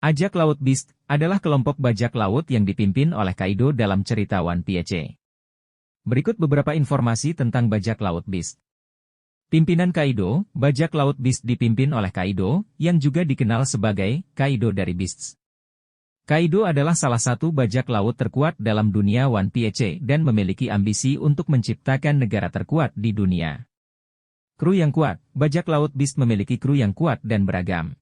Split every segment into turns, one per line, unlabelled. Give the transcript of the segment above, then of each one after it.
Ajak Laut Beast adalah kelompok bajak laut yang dipimpin oleh Kaido dalam cerita One Piece. Berikut beberapa informasi tentang bajak laut Beast. Pimpinan Kaido, bajak laut Beast dipimpin oleh Kaido, yang juga dikenal sebagai Kaido dari Beasts. Kaido adalah salah satu bajak laut terkuat dalam dunia One Piece dan memiliki ambisi untuk menciptakan negara terkuat di dunia. Kru yang kuat, bajak laut Beast memiliki kru yang kuat dan beragam.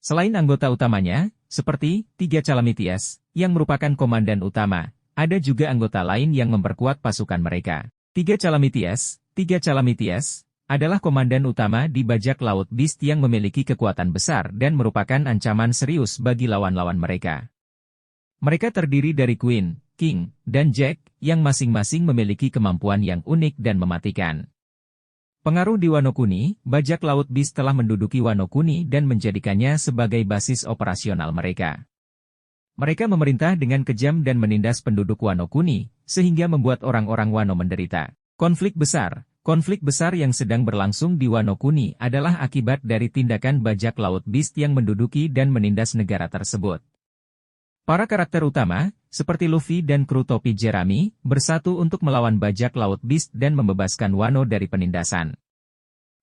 Selain anggota utamanya, seperti Tiga Calamitias, yang merupakan komandan utama, ada juga anggota lain yang memperkuat pasukan mereka. Tiga Calamitias adalah komandan utama di bajak laut Beast yang memiliki kekuatan besar dan merupakan ancaman serius bagi lawan-lawan mereka. Mereka terdiri dari Queen, King, dan Jack, yang masing-masing memiliki kemampuan yang unik dan mematikan. Pengaruh di Wano Kuni, bajak laut Beast telah menduduki Wano Kuni dan menjadikannya sebagai basis operasional mereka. Mereka memerintah dengan kejam dan menindas penduduk Wano Kuni, sehingga membuat orang-orang Wano menderita. Konflik besar yang sedang berlangsung di Wano Kuni adalah akibat dari tindakan bajak laut Beast yang menduduki dan menindas negara tersebut. Para karakter utama, seperti Luffy dan kru topi Jerami, bersatu untuk melawan bajak laut Beast dan membebaskan Wano dari penindasan.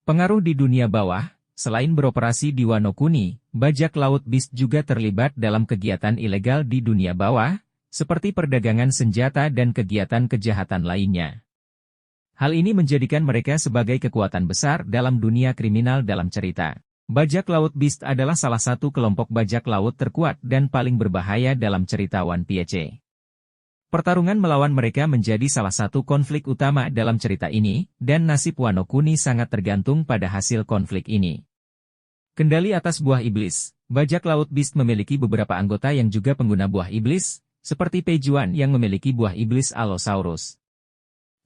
Pengaruh di dunia bawah, selain beroperasi di Wano Kuni, bajak laut Beast juga terlibat dalam kegiatan ilegal di dunia bawah, seperti perdagangan senjata dan kegiatan kejahatan lainnya. Hal ini menjadikan mereka sebagai kekuatan besar dalam dunia kriminal dalam cerita. Bajak laut Beast adalah salah satu kelompok bajak laut terkuat dan paling berbahaya dalam cerita One Piece. Pertarungan melawan mereka menjadi salah satu konflik utama dalam cerita ini, dan nasib Wano Kuni sangat tergantung pada hasil konflik ini. Kendali atas buah iblis. Bajak laut Beast memiliki beberapa anggota yang juga pengguna buah iblis, seperti Pejuan yang memiliki buah iblis Allosaurus.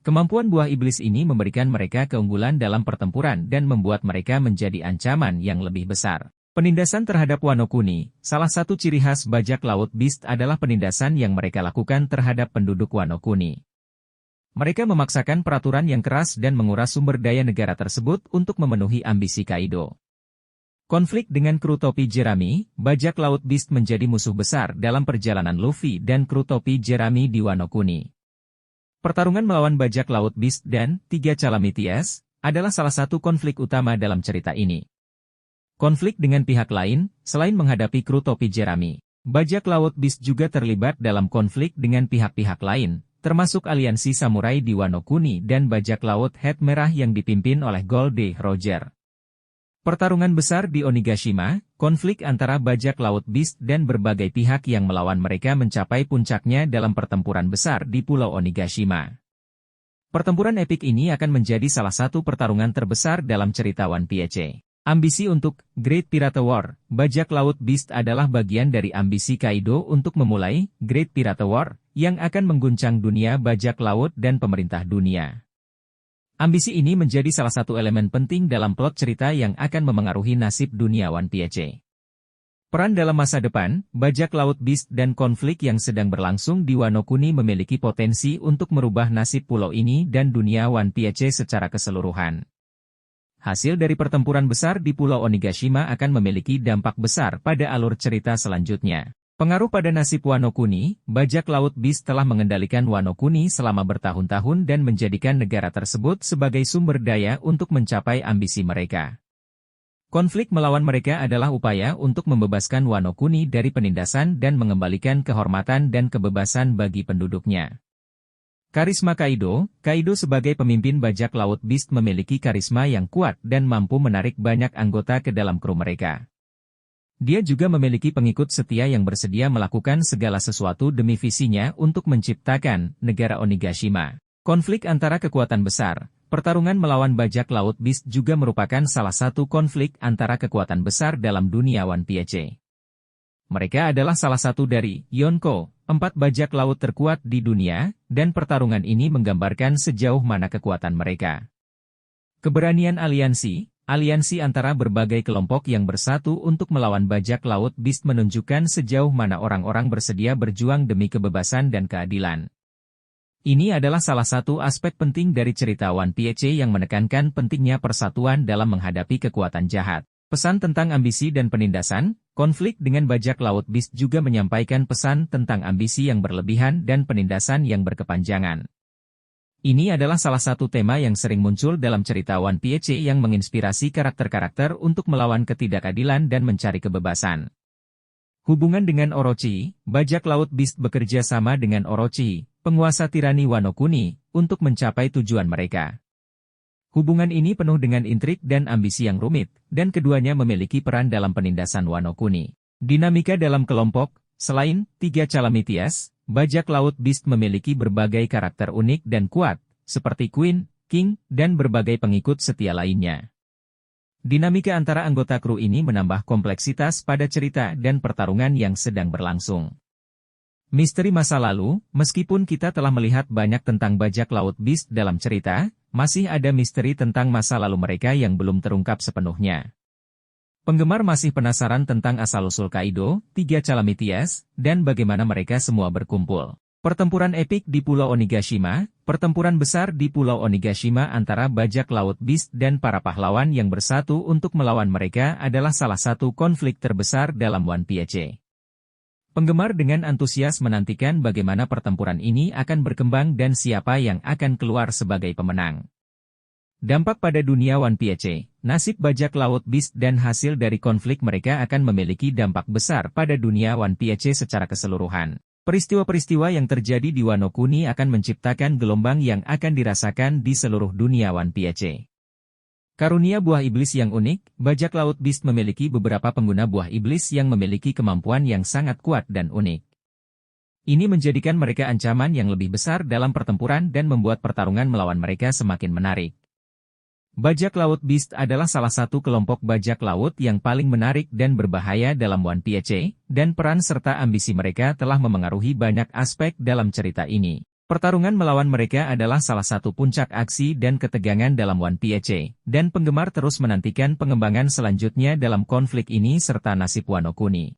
Kemampuan buah iblis ini memberikan mereka keunggulan dalam pertempuran dan membuat mereka menjadi ancaman yang lebih besar. Penindasan terhadap Wano Kuni, salah satu ciri khas bajak laut Beast adalah penindasan yang mereka lakukan terhadap penduduk Wano Kuni. Mereka memaksakan peraturan yang keras dan menguras sumber daya negara tersebut untuk memenuhi ambisi Kaido. Konflik dengan kru topi Jerami, bajak laut Beast menjadi musuh besar dalam perjalanan Luffy dan kru topi Jerami di Wano Kuni. Pertarungan melawan bajak laut Beast dan Tiga Calamitias adalah salah satu konflik utama dalam cerita ini. Konflik dengan pihak lain, selain menghadapi kru topi Jerami, bajak laut Beast juga terlibat dalam konflik dengan pihak-pihak lain, termasuk aliansi samurai di Wano Kuni dan bajak laut Het Merah yang dipimpin oleh Gold Roger. Pertarungan besar di Onigashima, konflik antara bajak laut Beast dan berbagai pihak yang melawan mereka mencapai puncaknya dalam pertempuran besar di Pulau Onigashima. Pertempuran epik ini akan menjadi salah satu pertarungan terbesar dalam cerita One Piece. Ambisi untuk Great Pirate War, bajak laut Beast adalah bagian dari ambisi Kaido untuk memulai Great Pirate War, yang akan mengguncang dunia bajak laut dan pemerintah dunia. Ambisi ini menjadi salah satu elemen penting dalam plot cerita yang akan memengaruhi nasib dunia One Piece. Peran dalam masa depan, bajak laut Beast dan konflik yang sedang berlangsung di Wano Kuni memiliki potensi untuk merubah nasib pulau ini dan dunia One Piece secara keseluruhan. Hasil dari pertempuran besar di Pulau Onigashima akan memiliki dampak besar pada alur cerita selanjutnya. Pengaruh pada nasib Wano Kuni, bajak laut Beast telah mengendalikan Wano Kuni selama bertahun-tahun dan menjadikan negara tersebut sebagai sumber daya untuk mencapai ambisi mereka. Konflik melawan mereka adalah upaya untuk membebaskan Wano Kuni dari penindasan dan mengembalikan kehormatan dan kebebasan bagi penduduknya. Karisma Kaido sebagai pemimpin bajak laut Beast memiliki karisma yang kuat dan mampu menarik banyak anggota ke dalam kru mereka. Dia juga memiliki pengikut setia yang bersedia melakukan segala sesuatu demi visinya untuk menciptakan negara Onigashima. Konflik antara kekuatan besar, pertarungan melawan bajak laut Beast juga merupakan salah satu konflik antara kekuatan besar dalam dunia One Piece. Mereka adalah salah satu dari Yonko, 4 bajak laut terkuat di dunia, dan pertarungan ini menggambarkan sejauh mana kekuatan mereka. Keberanian aliansi antara berbagai kelompok yang bersatu untuk melawan bajak laut Beast menunjukkan sejauh mana orang-orang bersedia berjuang demi kebebasan dan keadilan. Ini adalah salah satu aspek penting dari cerita One Piece yang menekankan pentingnya persatuan dalam menghadapi kekuatan jahat. Pesan tentang ambisi dan penindasan, Konflik dengan bajak laut Beast juga menyampaikan pesan tentang ambisi yang berlebihan dan penindasan yang berkepanjangan. Ini adalah salah satu tema yang sering muncul dalam cerita One Piece yang menginspirasi karakter-karakter untuk melawan ketidakadilan dan mencari kebebasan. Hubungan dengan Orochi, bajak laut Beast bekerja sama dengan Orochi, penguasa tirani Wano Kuni, untuk mencapai tujuan mereka. Hubungan ini penuh dengan intrik dan ambisi yang rumit, dan keduanya memiliki peran dalam penindasan Wano Kuni. Dinamika dalam kelompok, selain 3 Calamitias, bajak laut Beast memiliki berbagai karakter unik dan kuat, seperti Queen, King, dan berbagai pengikut setia lainnya. Dinamika antara anggota kru ini menambah kompleksitas pada cerita dan pertarungan yang sedang berlangsung. Misteri masa lalu, meskipun kita telah melihat banyak tentang bajak laut Beast dalam cerita, masih ada misteri tentang masa lalu mereka yang belum terungkap sepenuhnya. Penggemar masih penasaran tentang asal-usul Kaido, 3 Calamitias, dan bagaimana mereka semua berkumpul. Pertempuran epik di Pulau Onigashima, pertempuran besar di Pulau Onigashima antara bajak laut Beast dan para pahlawan yang bersatu untuk melawan mereka adalah salah satu konflik terbesar dalam One Piece. Penggemar dengan antusias menantikan bagaimana pertempuran ini akan berkembang dan siapa yang akan keluar sebagai pemenang. Dampak pada dunia One Piece, nasib bajak laut Beast dan hasil dari konflik mereka akan memiliki dampak besar pada dunia One Piece secara keseluruhan. Peristiwa-peristiwa yang terjadi di Wano Kuni akan menciptakan gelombang yang akan dirasakan di seluruh dunia One Piece. Karunia buah iblis yang unik, bajak laut Beast memiliki beberapa pengguna buah iblis yang memiliki kemampuan yang sangat kuat dan unik. Ini menjadikan mereka ancaman yang lebih besar dalam pertempuran dan membuat pertarungan melawan mereka semakin menarik. Bajak laut Beast adalah salah satu kelompok bajak laut yang paling menarik dan berbahaya dalam One Piece, dan peran serta ambisi mereka telah memengaruhi banyak aspek dalam cerita ini. Pertarungan melawan mereka adalah salah satu puncak aksi dan ketegangan dalam One Piece, dan penggemar terus menantikan pengembangan selanjutnya dalam konflik ini serta nasib Wano Kuni.